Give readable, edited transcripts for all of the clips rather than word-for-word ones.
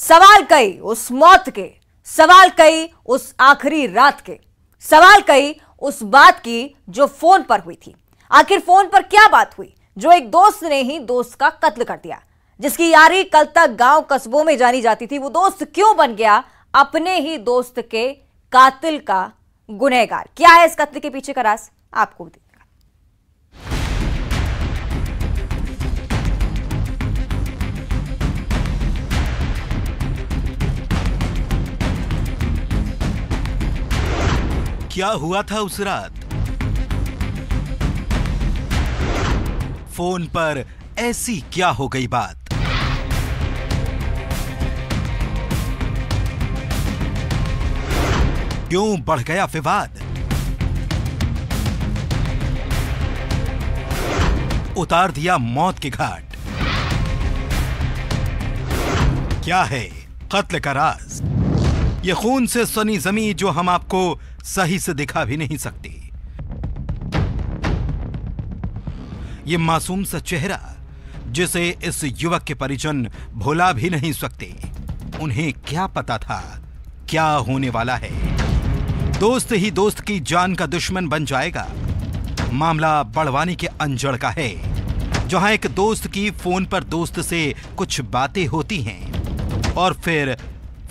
सवाल कई उस मौत के, सवाल कई उस आखिरी रात के, सवाल कई उस बात की जो फोन पर हुई थी। आखिर फोन पर क्या बात हुई जो एक दोस्त ने ही दोस्त का कत्ल कर दिया? जिसकी यारी कल तक गांव कस्बों में जानी जाती थी, वो दोस्त क्यों बन गया अपने ही दोस्त के कातिल का गुनहगार? क्या है इस कत्ल के पीछे का राज? आपको देखेगा। क्या हुआ था उस रात? फोन पर ऐसी क्या हो गई बात? क्यों बढ़ गया विवाद? उतार दिया मौत के घाट। क्या है कत्ल का राज? ये खून से सनी जमीन जो हम आपको सही से दिखा भी नहीं सकते। ये मासूम सा चेहरा जिसे इस युवक के परिजन भुला भी नहीं सकते। उन्हें क्या पता था क्या होने वाला है? दोस्त ही दोस्त की जान का दुश्मन बन जाएगा। मामला बड़वानी के अंजड़ का है, जहां एक दोस्त की फोन पर दोस्त से कुछ बातें होती हैं और फिर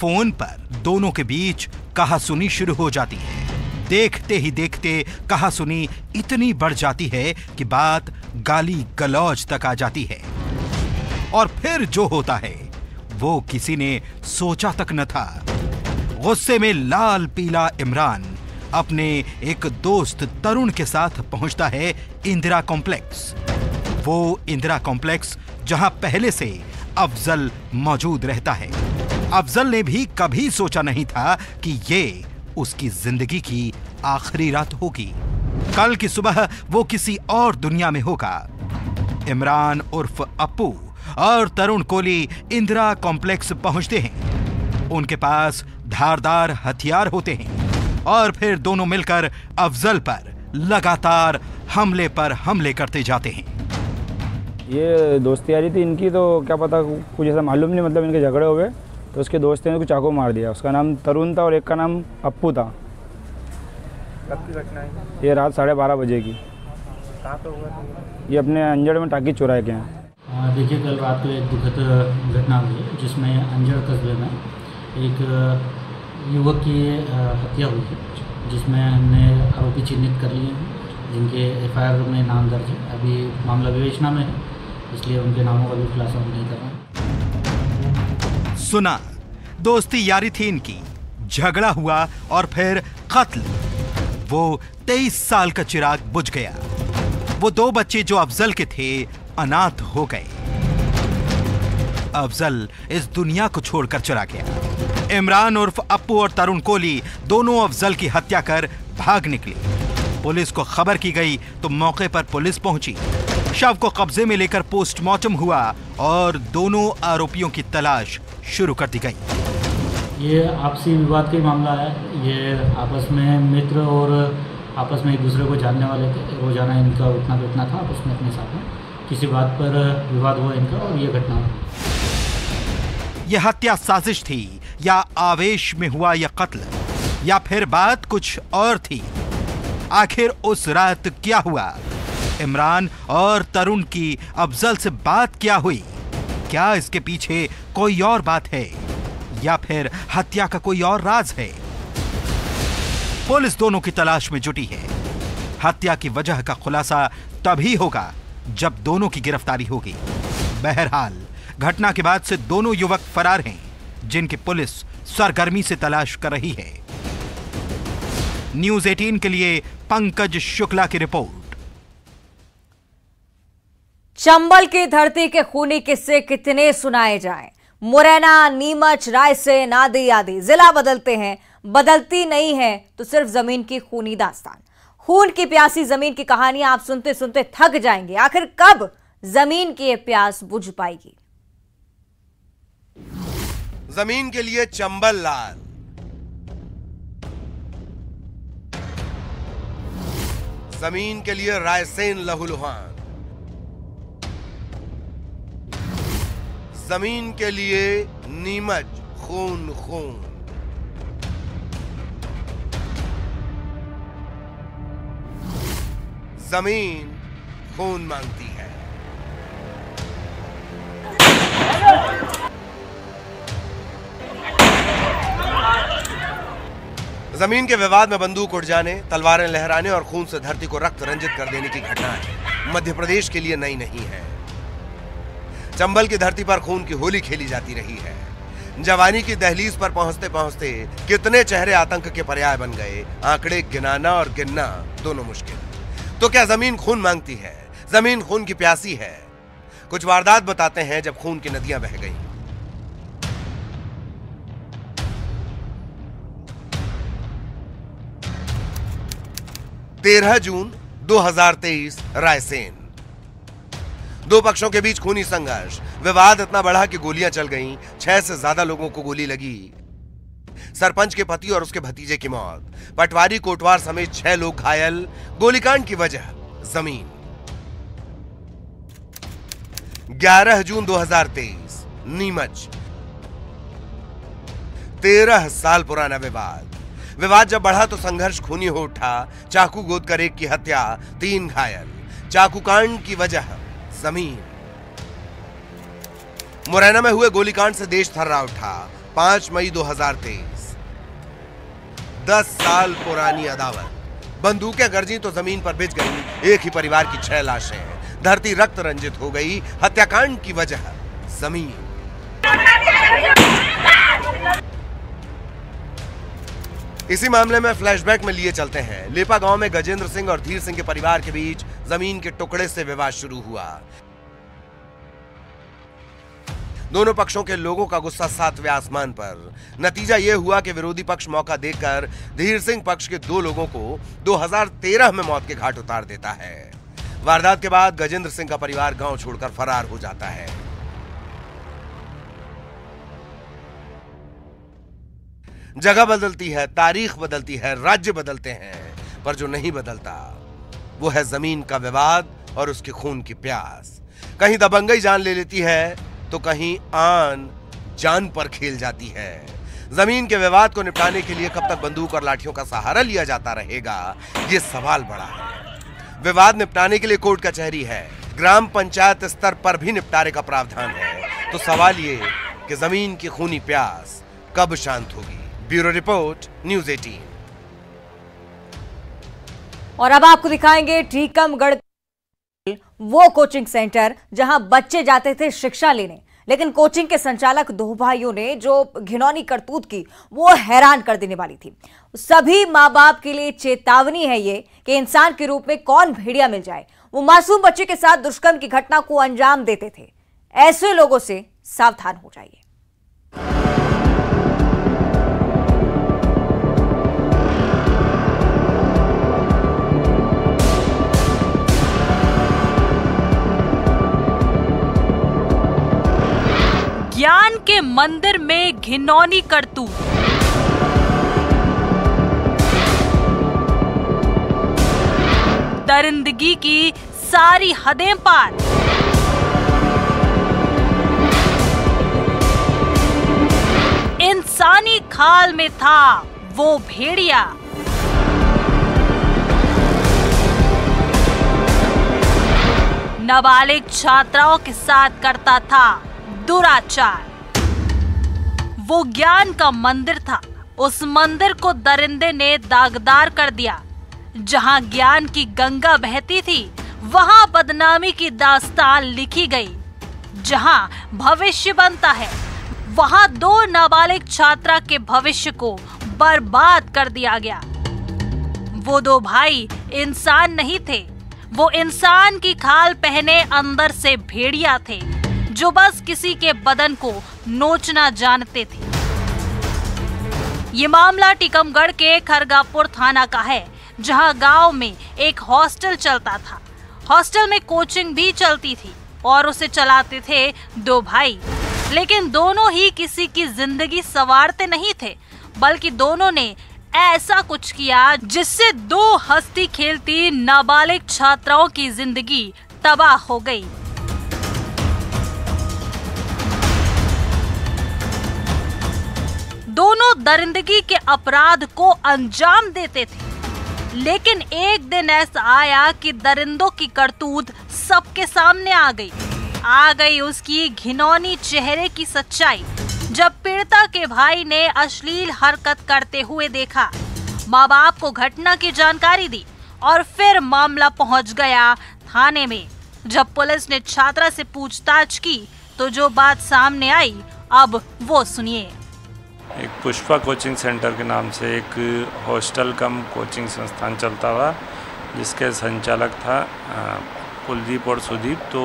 फोन पर दोनों के बीच कहासुनी शुरू हो जाती है। देखते ही देखते कहासुनी इतनी बढ़ जाती है कि बात गाली गलौज तक आ जाती है। और फिर जो होता है वो किसी ने सोचा तक न था। गुस्से में लाल पीला इमरान अपने एक दोस्त तरुण के साथ पहुंचता है इंदिरा कॉम्प्लेक्स। वो इंदिरा कॉम्प्लेक्स जहां पहले से अफजल मौजूद रहता है। अफजल ने भी कभी सोचा नहीं था कि ये उसकी जिंदगी की आखिरी रात होगी। कल की सुबह वो किसी और दुनिया में होगा। इमरान उर्फ अप्पू और तरुण कोली इंदिरा कॉम्प्लेक्स पहुंचते हैं। उनके पास धारदार हथियार होते हैं और फिर दोनों मिलकर अफजल पर लगातार हमले पर हमले करते जाते हैं। ये दोस्ती यारी थी इनकी, तो क्या पता कुछ ऐसा मालूम नहीं, मतलब इनके झगड़े हो गए तो उसके दोस्त ने कुछ चाकू मार दिया। उसका नाम तरुण था और एक का नाम अप्पू था। कब की घटना है? ये रात 12:30 बजे की। कहाँ पे हुआ था? ये अपने अंजड़ में टाकी चौराहे के हैं। देखिए, कल रात को एक दुखद घटना हुई जिसमें अंजड़ कस्बे में एक युवक की हत्या हुई है, जिसमें हमने आरोपी चिन्हित कर लिए हैं, जिनके एफआईआर में नाम दर्ज है। अभी मामला विवेचना में है, इसलिए उनके नामों का भी खुलासा हम नहीं कर रहे हैं। सुना, दोस्ती यारी थी इनकी, झगड़ा हुआ और फिर कत्ल। वो 23 साल का चिराग बुझ गया। वो दो बच्चे जो अफजल के थे अनाथ हो गए। अफजल इस दुनिया को छोड़कर चला गया। इमरान उर्फ अप्पू और तरुण कोली दोनों अफजल की हत्या कर भाग निकले। पुलिस को खबर की गई तो मौके पर पुलिस पहुंची। शव को कब्जे में लेकर पोस्टमार्टम हुआ और दोनों आरोपियों की तलाश शुरू कर दी गई। ये आपसी विवाद का मामला है। ये आपस में मित्र और आपस में एक दूसरे को जानने वाले थे। रोजाना इनका उठना बैठना था आपस में अपने साथ में। किसी बात पर विवाद हुआ इनका और ये घटना हुई। यह हत्या साजिश थी या आवेश में हुआ यह कत्ल, या फिर बात कुछ और थी? आखिर उस रात क्या हुआ? इमरान और तरुण की अफजल से बात क्या हुई? क्या इसके पीछे कोई और बात है या फिर हत्या का कोई और राज है? पुलिस दोनों की तलाश में जुटी है। हत्या की वजह का खुलासा तभी होगा जब दोनों की गिरफ्तारी होगी। बहरहाल घटना के बाद से दोनों युवक फरार हैं, जिनकी पुलिस सरगर्मी से तलाश कर रही है। न्यूज़ 18 के लिए पंकज शुक्ला की रिपोर्ट। चंबल की धरती के खूनी किस्से कितने सुनाए जाएं। मुरैना, नीमच, रायसेन आदि आदि जिला बदलते हैं, बदलती नहीं है तो सिर्फ जमीन की खूनी दास्तान। खून की प्यासी जमीन की कहानियां आप सुनते सुनते थक जाएंगे। आखिर कब जमीन की ये प्यास बुझ पाएगी? जमीन के लिए चंबल लाल, जमीन के लिए रायसेन लहूलुहान, जमीन के लिए नीमच खून खून। जमीन खून मांगती है। जमीन के विवाद में बंदूक उठ जाने, तलवारें लहराने और खून से धरती को रक्त रंजित कर देने की घटनाएं मध्य प्रदेश के लिए नई नहीं है। चंबल की धरती पर खून की होली खेली जाती रही है। जवानी की दहलीज पर पहुंचते पहुंचते कितने चेहरे आतंक के पर्याय बन गए, आंकड़े गिनाना और गिनना दोनों मुश्किल। तो क्या जमीन खून मांगती है? जमीन खून की प्यासी है। कुछ वारदात बताते हैं जब खून की नदियां बह गईं। 13 जून 2023 रायसेन। दो पक्षों के बीच खूनी संघर्ष। विवाद इतना बढ़ा कि गोलियां चल गईं। 6 से ज्यादा लोगों को गोली लगी। सरपंच के पति और उसके भतीजे की मौत। पटवारी कोटवार समेत 6 लोग घायल। गोलीकांड की वजह जमीन। 11 जून 2023 नीमच। 13 साल पुराना विवाद। विवाद जब बढ़ा तो संघर्ष खूनी हो उठा। चाकू गोद कर एक की हत्या, 3 घायल। चाकू कांड की वजह जमीन। मुरैना में हुए गोलीकांड से देश थर्रा उठा। 5 मई 2023। 10 साल पुरानी अदावत। बंदूकें गरजी तो जमीन पर बिछ गई एक ही परिवार की 6 लाशें। धरती रक्त रंजित हो गई। हत्याकांड की वजह जमीन। इसी मामले में फ्लैशबैक में लिए चलते हैं। लेपा गांव में गजेंद्र सिंह और धीर सिंह के परिवार के बीच जमीन के टुकड़े से विवाद शुरू हुआ। दोनों पक्षों के लोगों का गुस्सा 7वें आसमान पर। नतीजा यह हुआ कि विरोधी पक्ष मौका देकर धीर सिंह पक्ष के 2 लोगों को 2013 में मौत के घाट उतार देता है। वारदात के बाद गजेंद्र सिंह का परिवार गांव छोड़कर फरार हो जाता है। जगह बदलती है, तारीख बदलती है, राज्य बदलते हैं, पर जो नहीं बदलता वो है जमीन का विवाद और उसके खून की प्यास। कहीं दबंगई जान ले लेती है तो कहीं आन जान पर खेल जाती है। जमीन के विवाद को निपटाने के लिए कब तक बंदूक और लाठियों का सहारा लिया जाता रहेगा, ये सवाल बड़ा है। विवाद निपटाने के लिए कोर्ट कचहरी है, ग्राम पंचायत स्तर पर भी निपटारे का प्रावधान है। तो सवाल ये कि जमीन की खूनी प्यास कब शांत होगी। Bureau report, news 18। और अब आपको दिखाएंगे टीकमगढ़, वो कोचिंग सेंटर जहां बच्चे जाते थे शिक्षा लेने, लेकिन कोचिंग के संचालक 2 भाइयों ने जो घिनौनी करतूत की वो हैरान कर देने वाली थी। सभी माँ बाप के लिए चेतावनी है ये कि इंसान के रूप में कौन भेड़िया मिल जाए। वो मासूम बच्चे के साथ दुष्कर्म की घटना को अंजाम देते थे। ऐसे लोगों से सावधान हो जाइए। ज्ञान के मंदिर में घिनौनी करतूत। दरिंदगी की सारी हदें पार। इंसानी खाल में था वो भेड़िया। नाबालिग छात्राओं के साथ करता था दुराचार। वो ज्ञान का मंदिर था। उस मंदिर को दरिंदे ने दागदार कर दिया। जहां ज्ञान की गंगा बहती थी वहां बदनामी की दास्तान लिखी गई। जहां भविष्य बनता है वहां 2 नाबालिग छात्रा के भविष्य को बर्बाद कर दिया गया। वो 2 भाई इंसान नहीं थे, वो इंसान की खाल पहने अंदर से भेड़िया थे जो बस किसी के बदन को नोचना जानते थे। ये मामला टीकमगढ़ के खरगापुर थाना का है, जहां गांव में एक हॉस्टल चलता था। हॉस्टल में कोचिंग भी चलती थी और उसे चलाते थे 2 भाई। लेकिन दोनों ही किसी की जिंदगी संवारते नहीं थे, बल्कि दोनों ने ऐसा कुछ किया जिससे 2 हंसती खेलती नाबालिग छात्राओं की जिंदगी तबाह हो गई। दोनों दरिंदगी के अपराध को अंजाम देते थे। लेकिन एक दिन ऐसा आया कि दरिंदों की करतूत सबके सामने आ गई उसकी घिनौनी चेहरे की सच्चाई। जब पीड़िता के भाई ने अश्लील हरकत करते हुए देखा, माँ बाप को घटना की जानकारी दी और फिर मामला पहुंच गया थाने में। जब पुलिस ने छात्रा से पूछताछ की तो जो बात सामने आई, अब वो सुनिए। एक पुष्पा कोचिंग सेंटर के नाम से एक हॉस्टल कम कोचिंग संस्थान चलता था, जिसके संचालक था कुलदीप और सुदीप। तो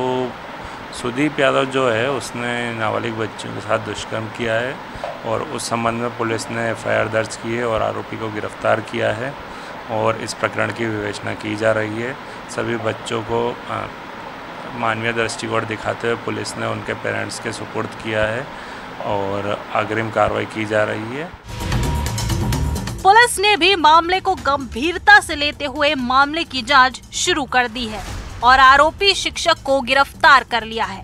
सुदीप यादव जो है उसने नाबालिग बच्चों के साथ दुष्कर्म किया है और उस संबंध में पुलिस ने एफआईआर दर्ज की है और आरोपी को गिरफ्तार किया है और इस प्रकरण की विवेचना की जा रही है। सभी बच्चों को मानवीय दृष्टिकोण दिखाते हुए पुलिस ने उनके पेरेंट्स के सुपुर्द किया है और अग्रिम कार्रवाई की जा रही है। पुलिस ने भी मामले को गंभीरता से लेते हुए मामले की जांच शुरू कर दी है और आरोपी शिक्षक को गिरफ्तार कर लिया है।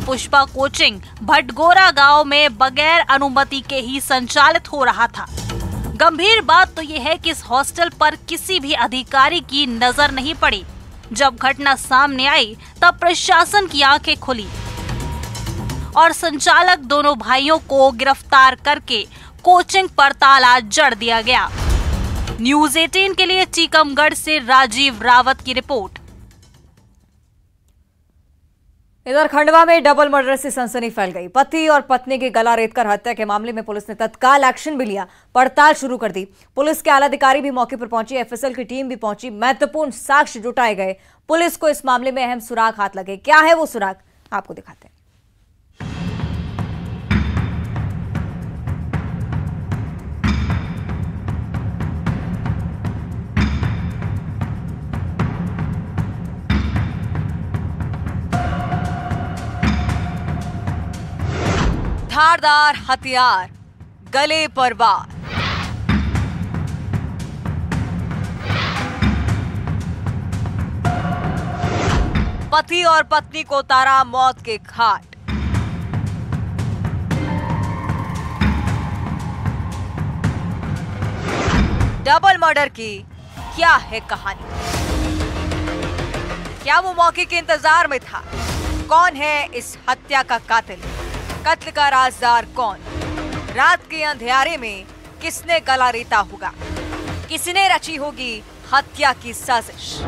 पुष्पा कोचिंग भटगोरा गांव में बगैर अनुमति के ही संचालित हो रहा था। गंभीर बात तो ये है कि इस हॉस्टल पर किसी भी अधिकारी की नजर नहीं पड़ी। जब घटना सामने आई तब प्रशासन की आंखें खुली और संचालक दोनों भाइयों को गिरफ्तार करके कोचिंग पर ताला जड़ दिया गया। न्यूज़ 18 के लिए टीकमगढ़ से राजीव रावत की रिपोर्ट। इधर खंडवा में डबल मर्डर से सनसनी फैल गई। पति और पत्नी की गला रेतकर हत्या के मामले में पुलिस ने तत्काल एक्शन भी लिया, पड़ताल शुरू कर दी। पुलिस के आला अधिकारी भी मौके पर पहुंची, एफएसएल की टीम भी पहुंची, महत्वपूर्ण साक्ष्य जुटाए गए। पुलिस को इस मामले में अहम सुराग हाथ लगे। क्या है वो सुराग, आपको दिखाते हैं। धारदार हथियार, गले पर वार। पति और पत्नी को उतारा मौत के घाट। डबल मर्डर की क्या है कहानी? क्या वो मौके के इंतजार में था? कौन है इस हत्या का कातिल? कत्ल का राजदार कौन? रात के अंधेरे में किसने गला रेता होगा? किसने रची होगी हत्या की साजिश?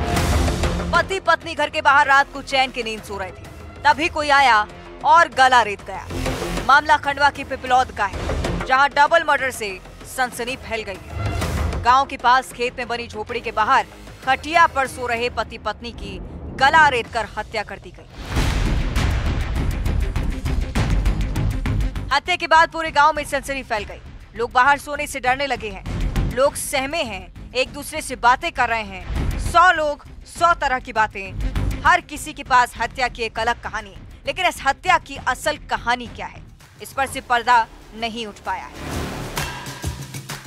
पति पत्नी घर के बाहर रात को चैन की नींद सो रहे थे, तभी कोई आया और गला रेत गया। मामला खंडवा की पिपलौद का है, जहां डबल मर्डर से सनसनी फैल गई है। गांव के पास खेत में बनी झोपड़ी के बाहर खटिया पर सो रहे पति पत्नी की गला रेत कर हत्या कर दी गई। हत्या के बाद पूरे गांव में सनसनी फैल गई। लोग बाहर सोने से डरने लगे हैं, लोग सहमे हैं, एक दूसरे से बातें कर रहे हैं। 100 लोग 100 तरह की बातें, हर किसी के पास हत्या की एक अलग कहानी। लेकिन इस हत्या की असल कहानी क्या है, इस पर से पर्दा नहीं उठ पाया है।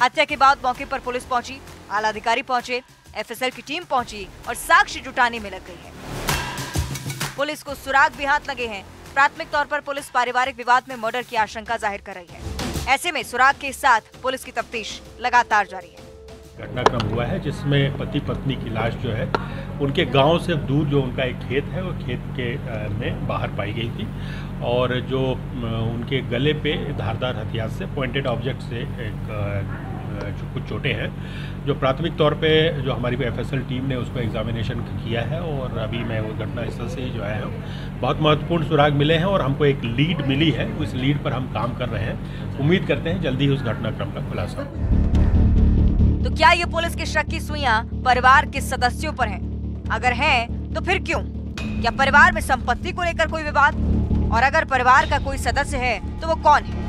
हत्या के बाद मौके पर पुलिस पहुंची, आला अधिकारी पहुंचे, एफएसएल की टीम पहुंची और साक्ष्य जुटाने में लग गई है। पुलिस को सुराग भी हाथ लगे हैं। प्राथमिक तौर पर पुलिस पारिवारिक विवाद में मर्डर की आशंका जाहिर कर रही है। ऐसे में सुराग के साथ पुलिस की तफ्तीश लगातार जारी है। घटनाक्रम हुआ है जिसमें पति पत्नी की लाश जो है उनके गांव से दूर जो उनका एक खेत है वो खेत के में बाहर पाई गई थी और जो उनके गले पे धारदार हथियार से पॉइंटेड ऑब्जेक्ट से कुछ चोटें हैं, जो प्राथमिक तौर पे जो हमारी एफएसएल टीम ने उसको एग्जामिनेशन किया है और अभी मैं वो घटनास्थल से ही जो आया हूँ। बहुत महत्वपूर्ण सुराग मिले हैं और हमको एक लीड मिली है, उस लीड पर हम काम कर रहे हैं। उम्मीद करते हैं जल्दी ही उस घटनाक्रम का खुलासा। तो क्या ये पुलिस के शक की सुइयां परिवार के सदस्यों पर हैं? अगर हैं तो फिर क्यों? क्या परिवार में संपत्ति को लेकर कोई विवाद? और अगर परिवार का कोई सदस्य है तो वो कौन है?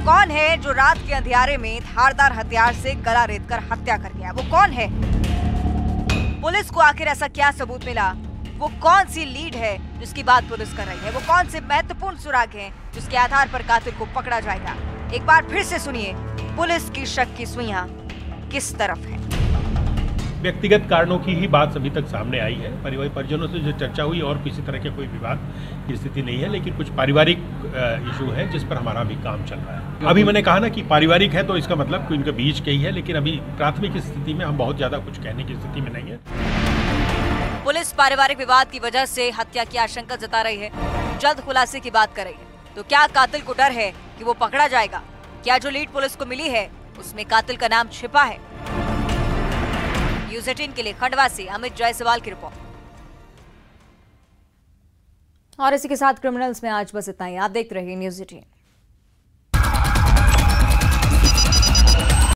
कौन है जो रात के अंधियारे में धारदार हथियार से गला रेतकर हत्या कर गया? वो कौन है? पुलिस को आखिर ऐसा क्या सबूत मिला? वो कौन सी लीड है जिसकी बात पुलिस कर रही है? वो कौन से महत्वपूर्ण सुराग हैं जिसके आधार पर कातिल को पकड़ा जाएगा? एक बार फिर से सुनिए, पुलिस की शक की सुइयां किस तरफ है। व्यक्तिगत कारणों की ही बात अभी तक सामने आई है। पारिवारिक परिजनों से जो चर्चा हुई और किसी तरह के कोई विवाद की स्थिति नहीं है, लेकिन कुछ पारिवारिक इशू है जिस पर हमारा अभी काम चल रहा है। अभी मैंने कहा ना कि पारिवारिक है तो इसका मतलब कि इनके बीच के ही है, लेकिन अभी प्राथमिक स्थिति में हम बहुत ज़्यादा कुछ कहने की स्थिति में नहीं है। पुलिस पारिवारिक विवाद की वजह से हत्या की आशंका जता रही है, जल्द खुलासे की बात कर रही है। तो क्या कातिल को डर है कि वो पकड़ा जाएगा? क्या जो लीड पुलिस को मिली है उसमें कातिल का नाम छिपा है? न्यूज़ 18 के लिए खंडवा से अमित जायसवाल की रिपोर्ट। और इसी के साथ क्रिमिनल्स में आज बस इतना ही। आप देखते रहिए न्यूज़ 18।